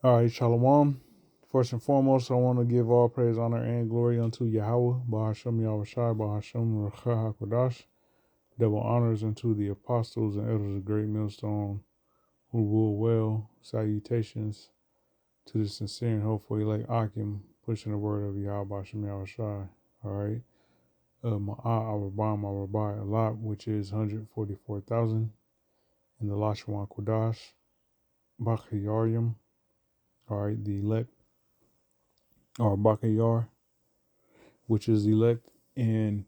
All right, Shalom. First and foremost, I want to give all praise, honor, and glory unto Yahweh, Bahashem Yahushai, Bahashem Racha HaKodash. Double honors unto the apostles and elders of Great Millstone who rule well. Salutations to the sincere and hopeful elect Akim, pushing the word of Yahweh, Bahashem Yahushai. All right. Ma'a Arabah, Ma'arabai, Allah, which is 144,000 in the Lashwan Kodash, Bakhayarim. All right, the elect, or Bakayar, which is elect, and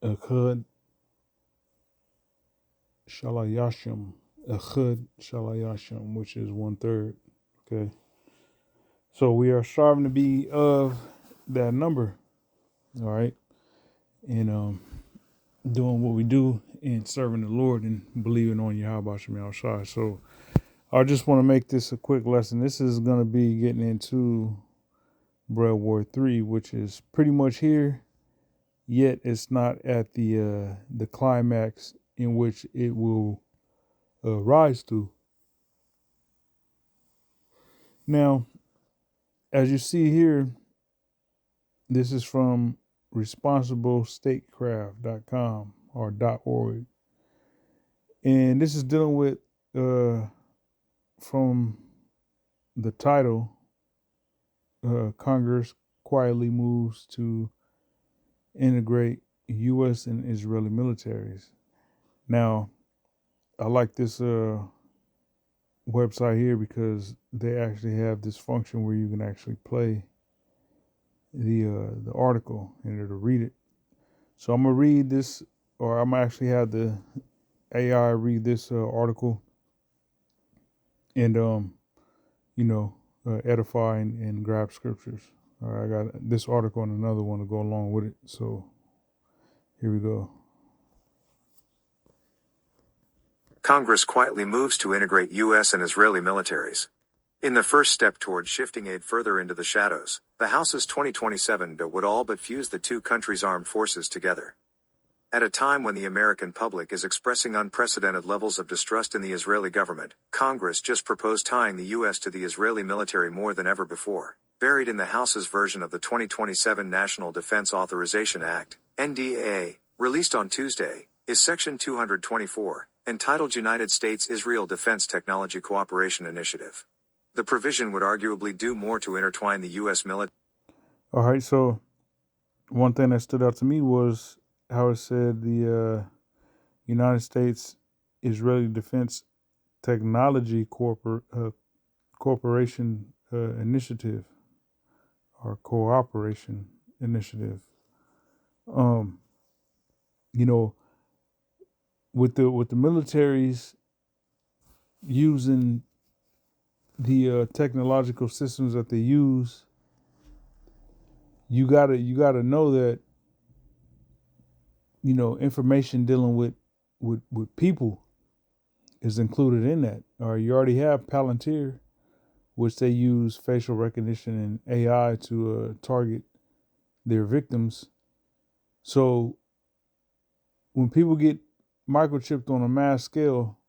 Achud Shalayashim, Achud Shalayashim, which is 1/3. Okay, so we are striving to be of that number. All right, and doing what we do and serving the Lord and believing on Yahweh Shem Shai. So I just want to make this a quick lesson. This is going to be getting into Bread War 3, which is pretty much here. Yet it's not at the climax in which it will rise to. Now, as you see here, this is from responsiblestatecraft.com or .org, and this is dealing with from the title, Congress quietly moves to integrate U.S. and Israeli militaries. Now, I like this website here because they actually have this function where you can actually play the article and it'll read it. So I'm gonna read this, or I'm gonna actually have the AI read this article and edify and grab scriptures. All right, I got this article and another one to go along with it. So here we go. Congress quietly moves to integrate U.S. and Israeli militaries. In the first step toward shifting aid further into the shadows, the House's 2027 bill would all but fuse the two countries' armed forces together. At a time when the American public is expressing unprecedented levels of distrust in the Israeli government, Congress just proposed tying the U.S. to the Israeli military more than ever before. Buried in the House's version of the 2027 National Defense Authorization Act, NDAA, released on Tuesday, is Section 224, entitled United States-Israel Defense Technology Cooperation Initiative. The provision would arguably do more to intertwine the U.S. military. All right, so one thing that stood out to me was how it said the United States Israeli Defense Technology Corporation Initiative or Cooperation Initiative. With the militaries using the technological systems that they use, you gotta know that information dealing with people is included in that. Or you already have Palantir, which they use facial recognition and AI to target their victims. So when people get microchipped on a mass scale,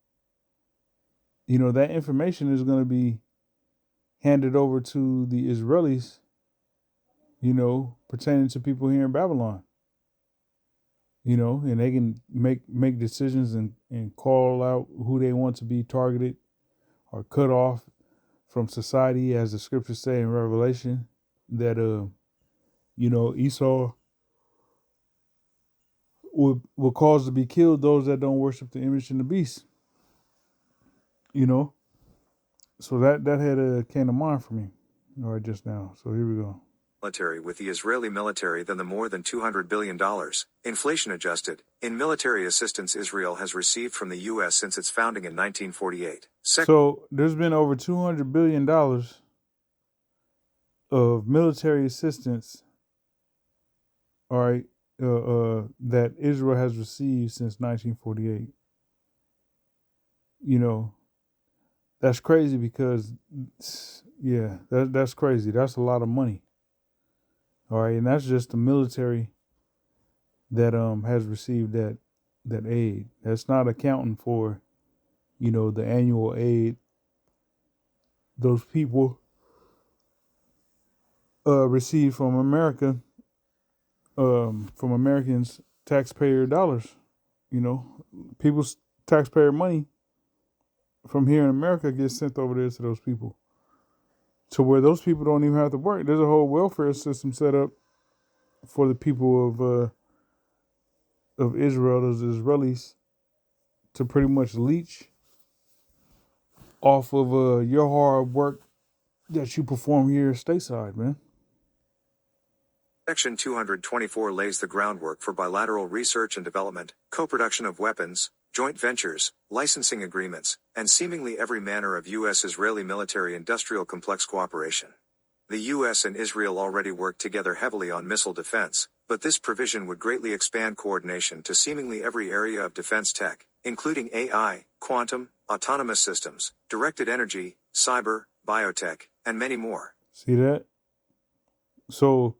that information is going to be handed over to the Israelis, pertaining to people here in Babylon. And they can make decisions and call out who they want to be targeted or cut off from society, as the scriptures say in Revelation, that Esau will cause to be killed those that don't worship the image and the beast. So that had came to mind for me, all right, just now. So here we go. Military with the Israeli military than the more than $200 billion, inflation adjusted, in military assistance Israel has received from the U.S. since its founding in 1948. So there's been over $200 billion of military assistance, all right, that Israel has received since 1948. That's crazy because, yeah, that's crazy. That's a lot of money. All right, and that's just the military that has received that aid. That's not accounting for, the annual aid those people receive from America, from Americans' taxpayer dollars. You know, people's taxpayer money from here in America gets sent over there to those people, to where those people don't even have to work. There's a whole welfare system set up for the people of Israel, those Israelis, to pretty much leech off of your hard work that you perform here stateside, man. Section 224 lays the groundwork for bilateral research and development, co-production of weapons, joint ventures, licensing agreements, and seemingly every manner of U.S.-Israeli military-industrial complex cooperation. The U.S. and Israel already work together heavily on missile defense, but this provision would greatly expand coordination to seemingly every area of defense tech, including AI, quantum, autonomous systems, directed energy, cyber, biotech, and many more. See that? So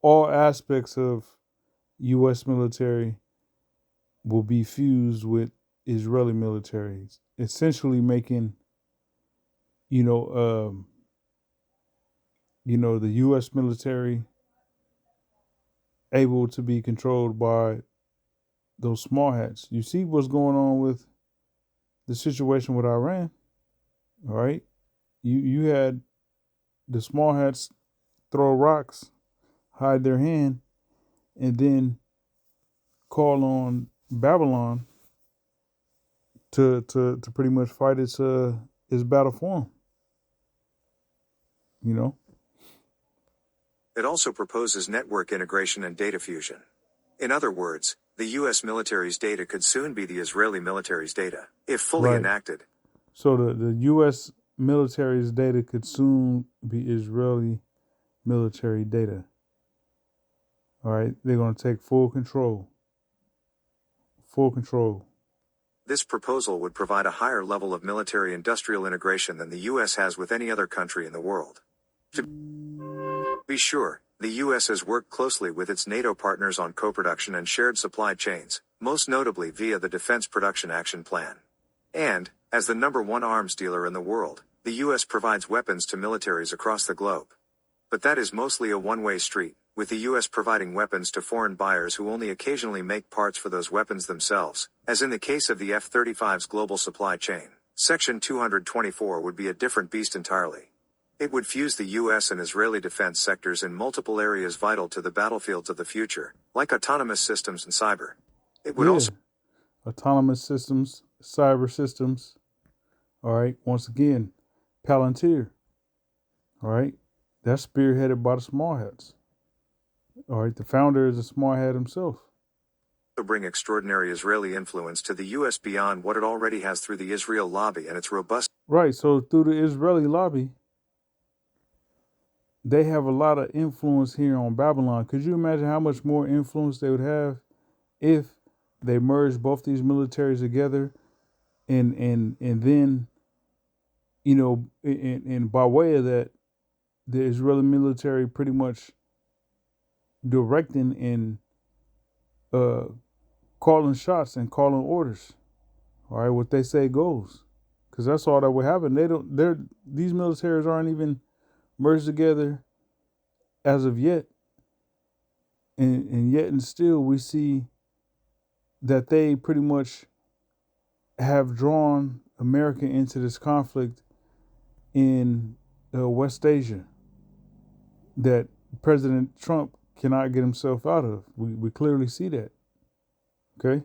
all aspects of U.S. military will be fused with Israeli militaries, essentially making, the U.S. military able to be controlled by those small hats. You see what's going on with the situation with Iran, all right? You had the small hats throw rocks, hide their hand, and then call on Babylon to pretty much fight its battle for them. You know? It also proposes network integration and data fusion. In other words, the U.S. military's data could soon be the Israeli military's data, if fully enacted. So the U.S. military's data could soon be Israeli military data. All right? They're going to take full control. Full control. This proposal would provide a higher level of military-industrial integration than the U.S. has with any other country in the world. To be sure, the U.S. has worked closely with its NATO partners on co-production and shared supply chains, most notably via the Defense Production Action Plan. And, as the #1 arms dealer in the world, the U.S. provides weapons to militaries across the globe. But that is mostly a one-way street, with the U.S. providing weapons to foreign buyers who only occasionally make parts for those weapons themselves, as in the case of the F-35's global supply chain. Section 224 would be a different beast entirely. It would fuse the U.S. and Israeli defense sectors in multiple areas vital to the battlefields of the future, like autonomous systems and cyber. It would also... Autonomous systems, cyber systems. All right, once again, Palantir. All right, that's spearheaded by the small hats. All right, the founder is a small hat himself. Bring extraordinary Israeli influence to the U.S. beyond what it already has through the Israel lobby and its robust... Right, so through the Israeli lobby, they have a lot of influence here on Babylon. Could you imagine how much more influence they would have if they merged both these militaries together and then, and by way of that, the Israeli military pretty much directing and calling shots and calling orders. All right, what they say goes, because that's all that would happen. These militaries aren't even merged together as of yet, and yet and still we see that they pretty much have drawn America into this conflict in West Asia that President Trump cannot get himself out of. We clearly see that. Okay?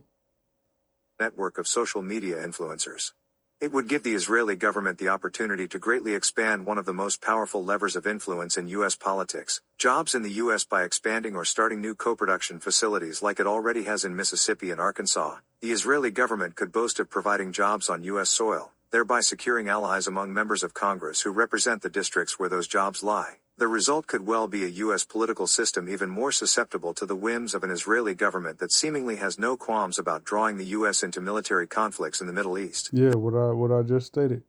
Network of social media influencers. It would give the Israeli government the opportunity to greatly expand one of the most powerful levers of influence in U.S. politics, jobs in the U.S. by expanding or starting new co-production facilities like it already has in Mississippi and Arkansas. The Israeli government could boast of providing jobs on U.S. soil, thereby securing allies among members of Congress who represent the districts where those jobs lie. The result could well be a U.S. political system even more susceptible to the whims of an Israeli government that seemingly has no qualms about drawing the U.S. into military conflicts in the Middle East. Yeah, what I just stated.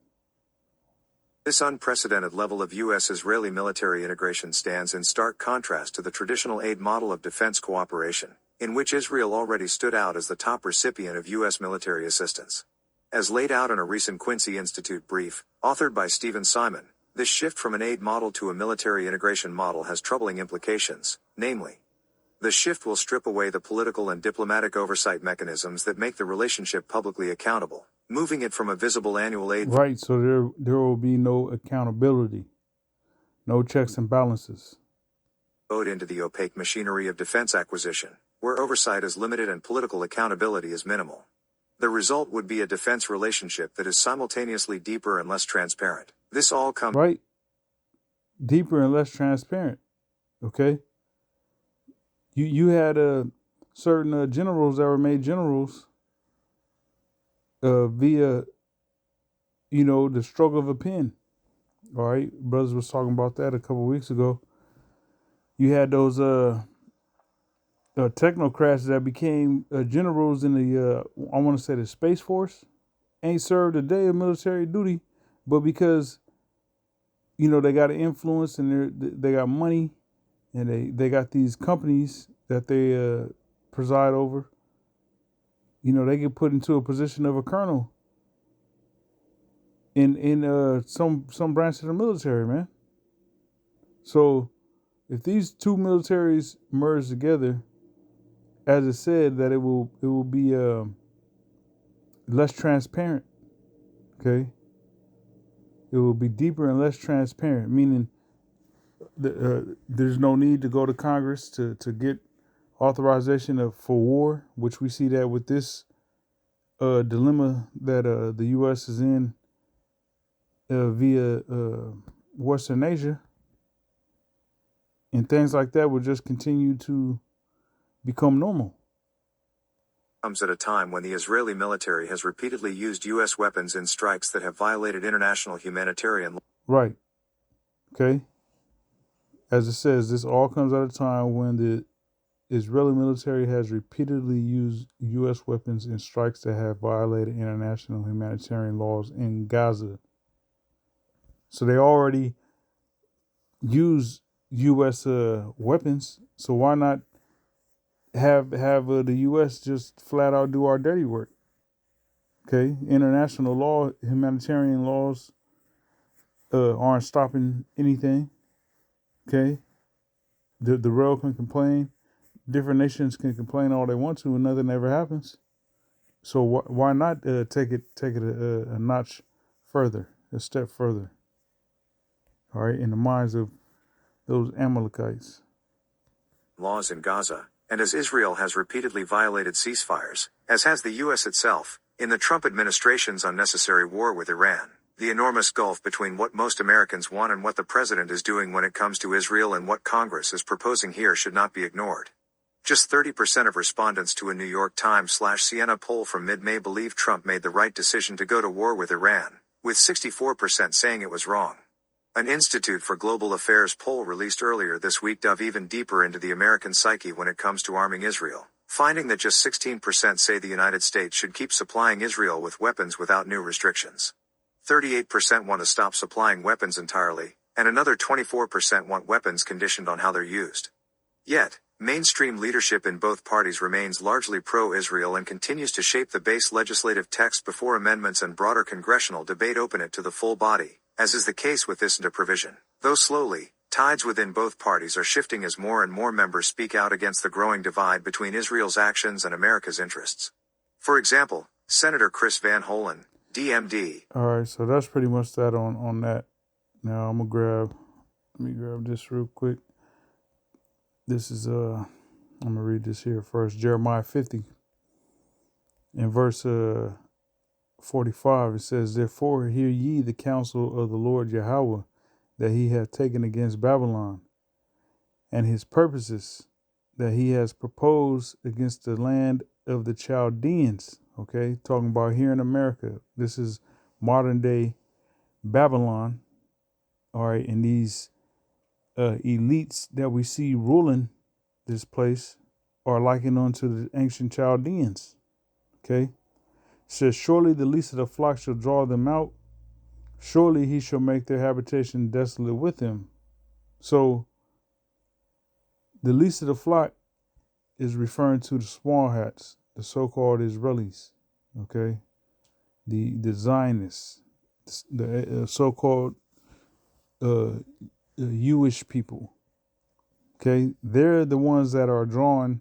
This unprecedented level of U.S.-Israeli military integration stands in stark contrast to the traditional aid model of defense cooperation, in which Israel already stood out as the top recipient of U.S. military assistance. As laid out in a recent Quincy Institute brief, authored by Stephen Simon, this shift from an aid model to a military integration model has troubling implications, namely, the shift will strip away the political and diplomatic oversight mechanisms that make the relationship publicly accountable, moving it from a visible annual aid Right, so there will be no accountability, no checks and balances. vote into the opaque machinery of defense acquisition, where oversight is limited and political accountability is minimal. The result would be a defense relationship that is simultaneously deeper and less transparent. This all comes right, deeper and less transparent. Okay, you had certain generals that were made generals via the stroke of a pen. All right, brothers was talking about that a couple of weeks ago. You had those technocrats that became generals in the I want to say the Space Force, ain't served a day of military duty, but because they got an influence and they got money and they got these companies that they preside over. They get put into a position of a colonel in some branch of the military, man. So if these two militaries merge together, as it said, that it will be less transparent. Okay, it will be deeper and less transparent, meaning there's no need to go to Congress to get authorization for war, which we see that with this dilemma that the U.S. is in via Western Asia, and things like that will just continue to become normal. Comes at a time when the Israeli military has repeatedly used U.S. weapons in strikes that have violated international humanitarian law. Right. Okay. As it says, this all comes at a time when the Israeli military has repeatedly used U.S. weapons in strikes that have violated international humanitarian laws in Gaza. So they already use U.S. Weapons. So why not have the U.S. just flat out do our dirty work? Okay, international law, humanitarian laws aren't stopping anything. Okay, the world can complain, different nations can complain all they want to, and nothing ever happens. So why not take it a notch further, a step further? All right, in the minds of those Amalekites. Laws in Gaza, and as Israel has repeatedly violated ceasefires, as has the U.S. itself, in the Trump administration's unnecessary war with Iran. The enormous gulf between what most Americans want and what the president is doing when it comes to Israel and what Congress is proposing here should not be ignored. Just 30% of respondents to a New York Times/Siena poll from mid-May believe Trump made the right decision to go to war with Iran, with 64% saying it was wrong. An Institute for Global Affairs poll released earlier this week dove even deeper into the American psyche when it comes to arming Israel, finding that just 16% say the United States should keep supplying Israel with weapons without new restrictions. 38% want to stop supplying weapons entirely, and another 24% want weapons conditioned on how they're used. Yet, mainstream leadership in both parties remains largely pro-Israel and continues to shape the base legislative text before amendments and broader congressional debate open it to the full body, as is the case with this provision. Though slowly, tides within both parties are shifting as more and more members speak out against the growing divide between Israel's actions and America's interests. For example, Senator Chris Van Hollen, DMD. All right, so that's pretty much that on that. Now let me grab this real quick. This is I'm gonna read this here first. Jeremiah 50 in verse 45. It says, "Therefore hear ye the counsel of the Lord Yahweh, that he hath taken against Babylon, and his purposes that he has proposed against the land of the Chaldeans." Okay, talking about here in America. This is modern day Babylon. All right, and these elites that we see ruling this place are likened unto the ancient Chaldeans. Okay, it says, "Surely the least of the flock shall draw them out. Surely he shall make their habitation desolate with them." So the least of the flock is referring to the small hats, the so-called Israelis. Okay, the Zionists, the so-called Jewish people. Okay, they're the ones that are drawing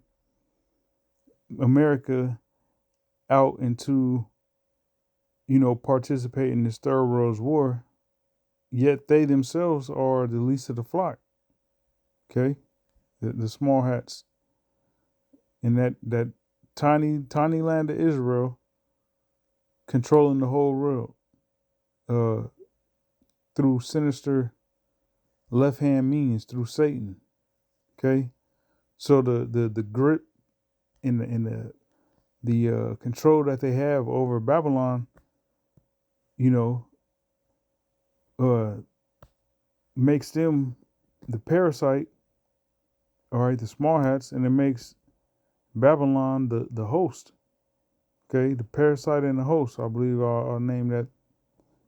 America out into, participate in this Third World War. Yet they themselves are the least of the flock. Okay, the small hats in that tiny land of Israel, controlling the whole world through sinister left hand means, through Satan. Okay, so the grip in the control that they have over Babylon, you know, uh, makes them the parasite. All right, the small hats, and it makes Babylon the host. Okay, the parasite and the host. I believe I'll name that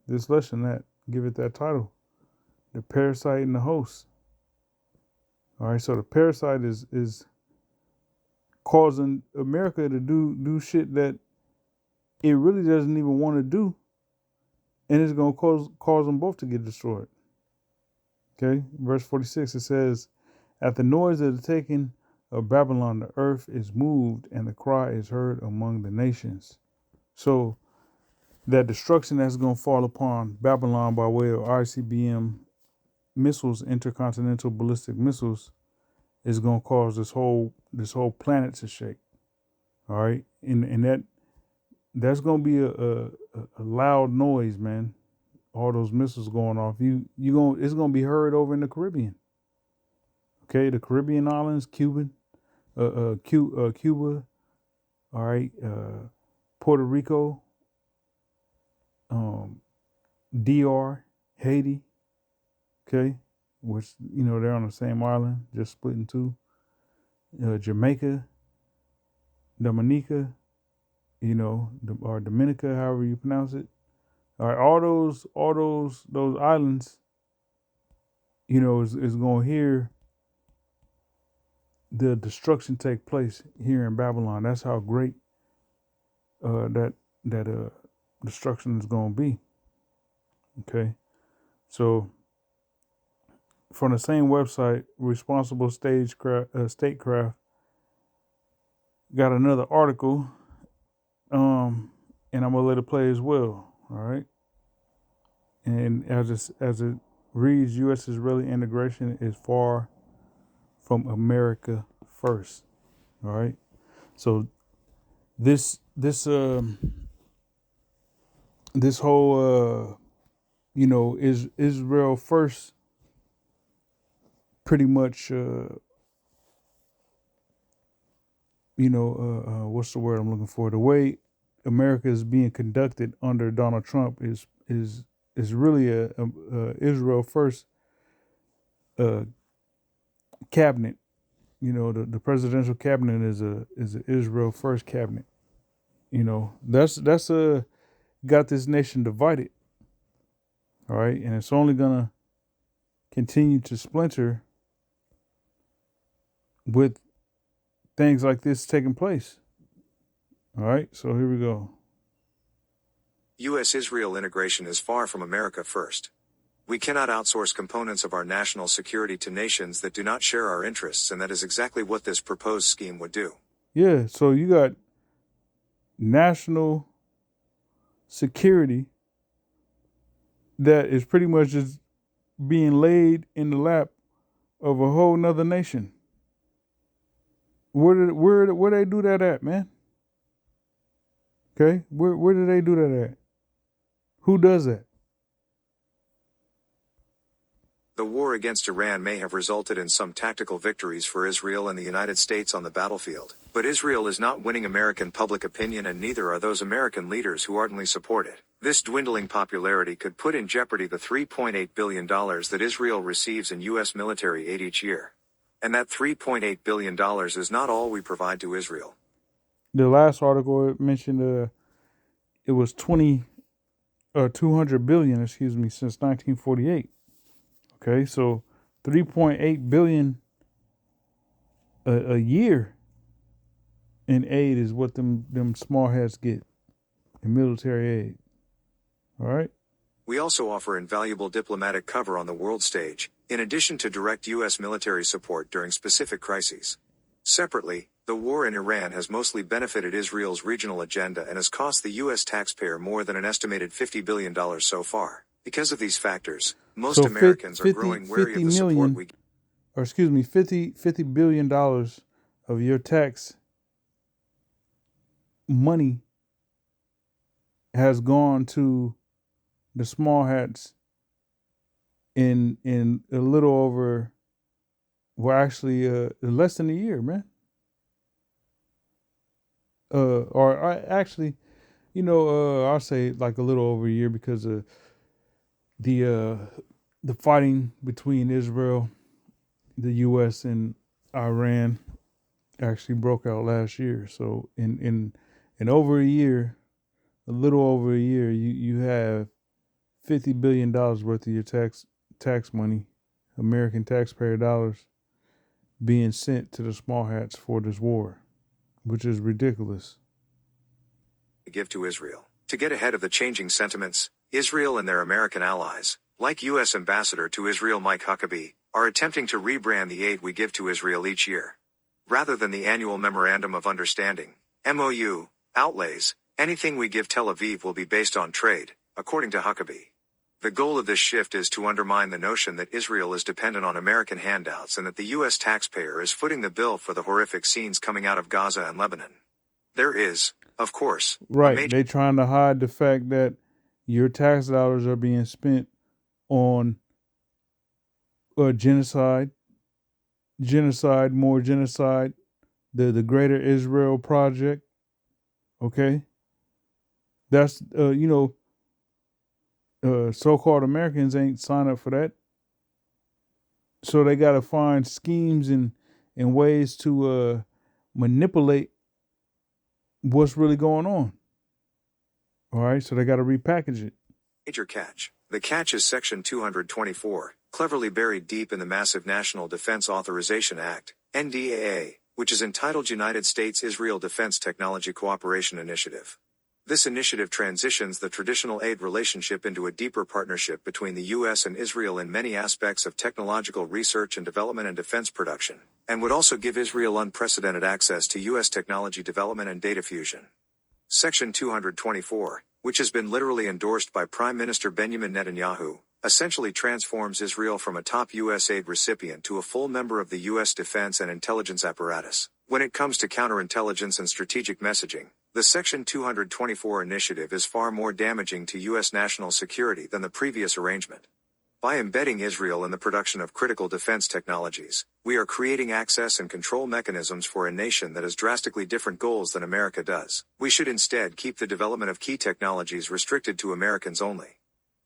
this lesson, that give it that title, the parasite and the host. All right, so the parasite is causing America to do shit that it really doesn't even want to do, and it's gonna cause them both to get destroyed. Okay, verse 46, it says, "At the noise of the taking of Babylon, the earth is moved, and the cry is heard among the nations." So that destruction that's going to fall upon Babylon by way of ICBM missiles, intercontinental ballistic missiles, is going to cause this whole planet to shake. All right, and that's going to be a loud noise, man. All those missiles going off, it's going to be heard over in the Caribbean. Okay, the Caribbean islands, Cuba, all right, Puerto Rico, DR, Haiti, okay, which, they're on the same island, just split in two. Jamaica, Dominica, or Dominica, however you pronounce it. All right, all those islands, is going to hear the destruction take place here in Babylon. That's how great that destruction is going to be. Okay, so from the same website, Responsible Statecraft got another article, and I'm gonna let it play as well. All right, and as it reads, U.S.-Israeli integration is far from America first. All right, so this whole is Israel first, pretty much. What's the word I'm looking for? The way America is being conducted under Donald Trump is really a Israel first cabinet. The presidential cabinet is a Israel first cabinet. That's got this nation divided. All right, and it's only gonna continue to splinter with things like this taking place. All right, so here we go. U.S.-Israel integration is far from America first. We cannot outsource components of our national security to nations that do not share our interests, and that is exactly what this proposed scheme would do. Yeah, so you got national security that is pretty much just being laid in the lap of a whole nother nation. Where they do that at, man? Okay, where do they do that at? Who does that? The war against Iran may have resulted in some tactical victories for Israel and the United States on the battlefield, but Israel is not winning American public opinion, and neither are those American leaders who ardently support it. This dwindling popularity could put in jeopardy the $3.8 billion that Israel receives in U.S. military aid each year. And that $3.8 billion is not all we provide to Israel. The last article it mentioned it was 200 billion, since 1948. Okay, so 3.8 billion a year in aid is what them small hats get in military aid. All right. We also offer invaluable diplomatic cover on the world stage, in addition to direct U.S. military support during specific crises. Separately, the war in Iran has mostly benefited Israel's regional agenda and has cost the U.S. taxpayer more than an estimated $50 billion so far. Because of these factors, most So Americans are growing wary 50 of the support million, we give. or excuse me, $50 billion of your tax money has gone to the small hats in a little over, well, actually, less than a year, man. Or actually, I'll say like a little over a year because of the the fighting between Israel, the U.S. and Iran actually broke out last year. So in over a year, a little over a year, you have $50 billion worth of your tax money, American taxpayer dollars, being sent to the small hats for this war, which is ridiculous. Give to Israel. To get ahead of the changing sentiments, Israel and their American allies, like U.S. Ambassador to Israel Mike Huckabee, are attempting to rebrand the aid we give to Israel each year. Rather than the annual Memorandum of Understanding, MOU, outlays, anything we give Tel Aviv will be based on trade, according to Huckabee. The goal of this shift is to undermine the notion that Israel is dependent on American handouts and that the U.S. taxpayer is footing the bill for the horrific scenes coming out of Gaza and Lebanon. There is, of course, right. They're trying to hide the fact that your tax dollars are being spent on genocide, more genocide, the Greater Israel Project. Okay, that's so-called Americans ain't sign up for that, so they got to find schemes and ways to manipulate what's really going on. All right, so they got to repackage it. Major catch. The catch is Section 224, cleverly buried deep in the massive National Defense Authorization Act, NDAA, which is entitled United States-Israel Defense Technology Cooperation Initiative. This initiative transitions the traditional aid relationship into a deeper partnership between the U.S. and Israel in many aspects of technological research and development and defense production, and would also give Israel unprecedented access to U.S. technology development and data fusion. Section 224, which has been literally endorsed by Prime Minister Benjamin Netanyahu, essentially transforms Israel from a top U.S. aid recipient to a full member of the U.S. defense and intelligence apparatus. When it comes to counterintelligence and strategic messaging, the Section 224 initiative is far more damaging to U.S. national security than the previous arrangement. By embedding Israel in the production of critical defense technologies, we are creating access and control mechanisms for a nation that has drastically different goals than America does. We should instead keep the development of key technologies restricted to Americans only.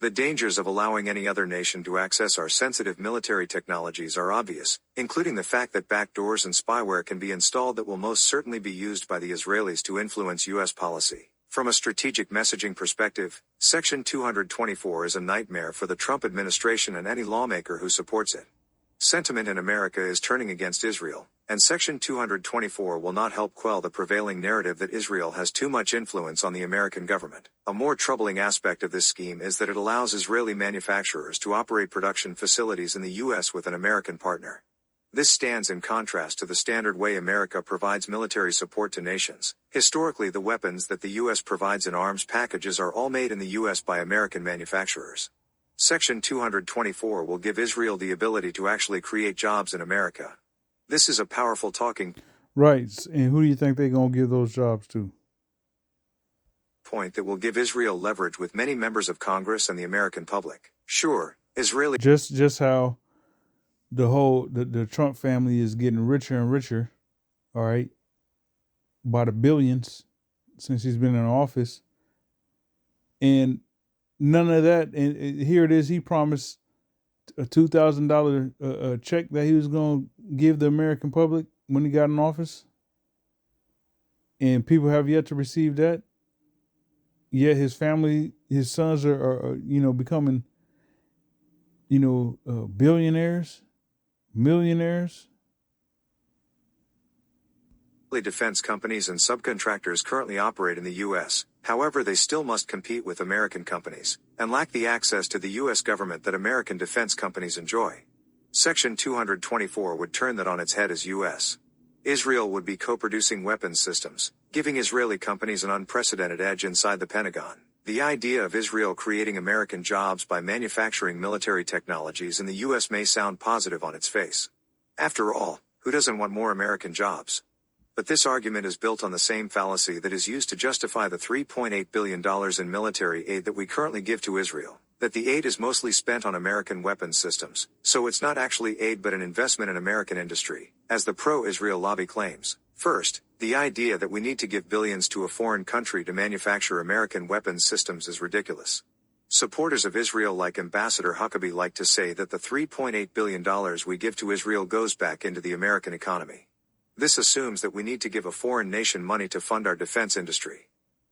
The dangers of allowing any other nation to access our sensitive military technologies are obvious, including the fact that backdoors and spyware can be installed that will most certainly be used by the Israelis to influence U.S. policy. From a strategic messaging perspective, Section 224 is a nightmare for the Trump administration and any lawmaker who supports it. Sentiment in America is turning against Israel, and Section 224 will not help quell the prevailing narrative that Israel has too much influence on the American government. A more troubling aspect of this scheme is that it allows Israeli manufacturers to operate production facilities in the U.S. with an American partner. This stands in contrast to the standard way America provides military support to nations. Historically, the weapons that the U.S. provides in arms packages are all made in the U.S. by American manufacturers. Section 224 will give Israel the ability to actually create jobs in America. This is a powerful talking Right, and who do you think they're going to give those jobs to? Point that will give Israel leverage with many members of Congress and the American public. Sure, Israeli Just how the Trump family is getting richer and richer, all right, by the billions since he's been in office, and none of that. And here it is. He promised a $2,000 check that he was going to give the American public when he got in office, and people have yet to receive that. Yet his family, his sons are becoming billionaires, millionaires. Defense companies and subcontractors currently operate in the U.S., however they still must compete with American companies, and lack the access to the U.S. government that American defense companies enjoy. Section 224 would turn that on its head as U.S. Israel would be co-producing weapons systems, giving Israeli companies an unprecedented edge inside the Pentagon. The idea of Israel creating American jobs by manufacturing military technologies in the U.S. may sound positive on its face. After all, who doesn't want more American jobs? But this argument is built on the same fallacy that is used to justify the $3.8 billion in military aid that we currently give to Israel, that the aid is mostly spent on American weapons systems, so it's not actually aid but an investment in American industry, as the pro-Israel lobby claims. First, the idea that we need to give billions to a foreign country to manufacture American weapons systems is ridiculous. Supporters of Israel like Ambassador Huckabee like to say that the $3.8 billion we give to Israel goes back into the American economy. This assumes that we need to give a foreign nation money to fund our defense industry.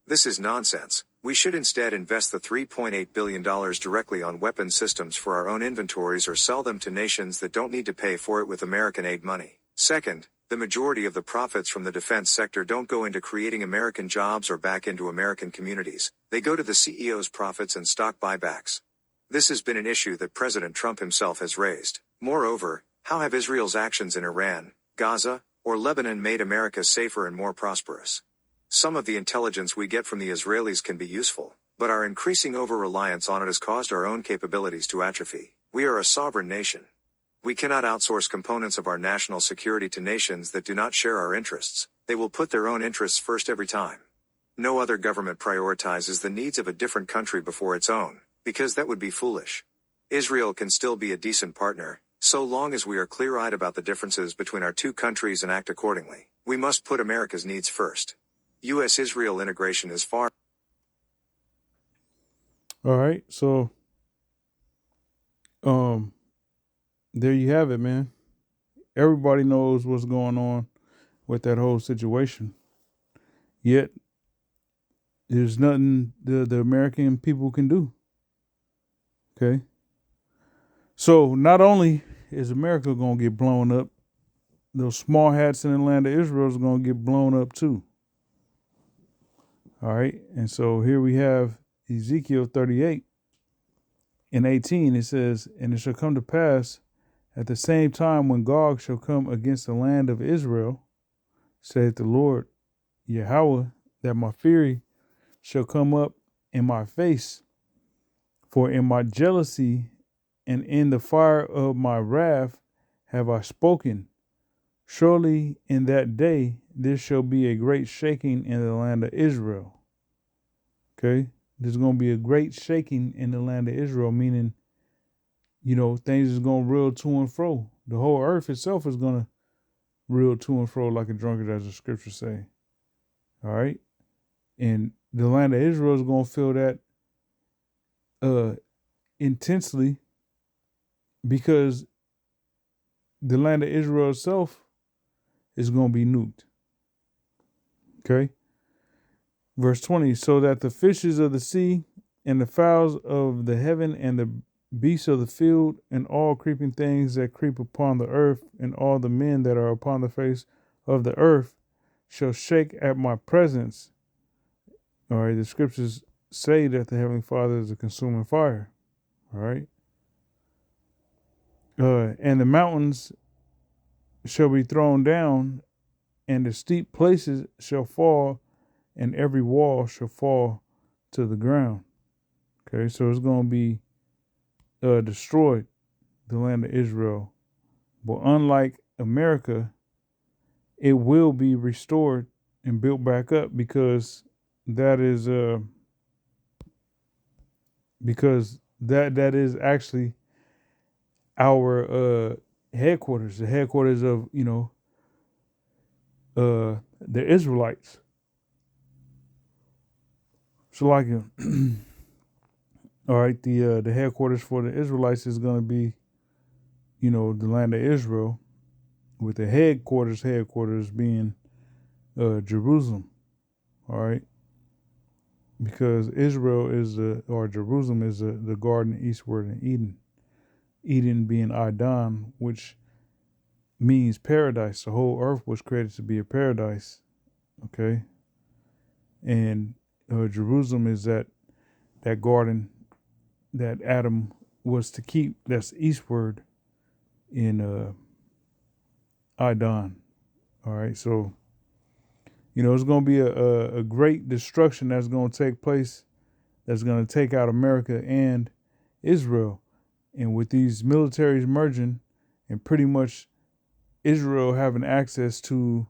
This is nonsense. We should instead invest the $3.8 billion directly on weapon systems for our own inventories or sell them to nations that don't need to pay for it with American aid money. Second, the majority of the profits from the defense sector don't go into creating American jobs or back into American communities. They go to the CEO's profits and stock buybacks. This has been an issue that President Trump himself has raised. Moreover, how have Israel's actions in Iran, Gaza, or Lebanon made America safer and more prosperous? Some of the intelligence we get from the Israelis can be useful, but our increasing over-reliance on it has caused our own capabilities to atrophy. We are a sovereign nation. We cannot outsource components of our national security to nations that do not share our interests. They will put their own interests first every time. No other government prioritizes the needs of a different country before its own, because that would be foolish. Israel can still be a decent partner, so long as we are clear-eyed about the differences between our two countries and act accordingly. We must put America's needs first. U.S.-Israel integration is far. All right, so there you have it, man. Everybody knows what's going on with that whole situation. Yet there's nothing the American people can do. Okay. So not only is America gonna get blown up, those small hats in the land of Israel is gonna get blown up too. All right. And so here we have Ezekiel 38 and 18. It says, "And it shall come to pass at the same time when Gog shall come against the land of Israel, saith the Lord Yahweh, that my fury shall come up in my face, for in my jealousy and in the fire of my wrath have I spoken. Surely in that day there shall be a great shaking in the land of Israel." Okay? There's going to be a great shaking in the land of Israel, meaning, things is going to reel to and fro. The whole earth itself is going to reel to and fro like a drunkard, as the scriptures say. All right? And the land of Israel is going to feel that intensely, because the land of Israel itself is going to be nuked. Okay? Verse 20, "So that the fishes of the sea and the fowls of the heaven and the beasts of the field and all creeping things that creep upon the earth and all the men that are upon the face of the earth shall shake at my presence." All right, the scriptures say that the Heavenly Father is a consuming fire. All right. "And the mountains shall be thrown down, and the steep places shall fall, and every wall shall fall to the ground." Okay, so it's going to be destroyed, the land of Israel. But unlike America, it will be restored and built back up, because that is actually our headquarters, the headquarters of the Israelites. So like, all right, the headquarters for the Israelites is going to be, the land of Israel, with the headquarters being Jerusalem. All right, because Israel or Jerusalem is the garden eastward in Eden. Eden being Adon, which means paradise. The whole earth was created to be a paradise. Okay. And Jerusalem is that garden that Adam was to keep. That's eastward in Idon. All right. So, it's going to be a great destruction that's going to take place, that's going to take out America and Israel. And with these militaries merging and pretty much Israel having access to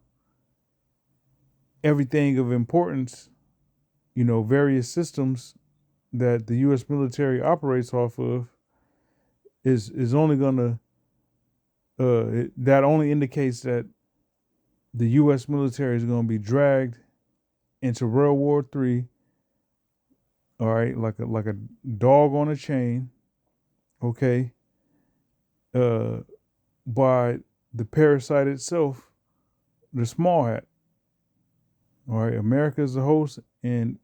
everything of importance, various systems that the U.S. military operates off of, is only going to, that only indicates that the U.S. military is going to be dragged into World War III. All right, like a dog on a chain. Okay, by the parasite itself, the small hat. All right, America is the host, and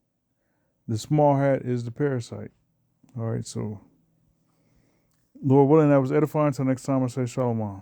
the small hat is the parasite. All right, so Lord willing, that was edifying. Until next time, I say shalom.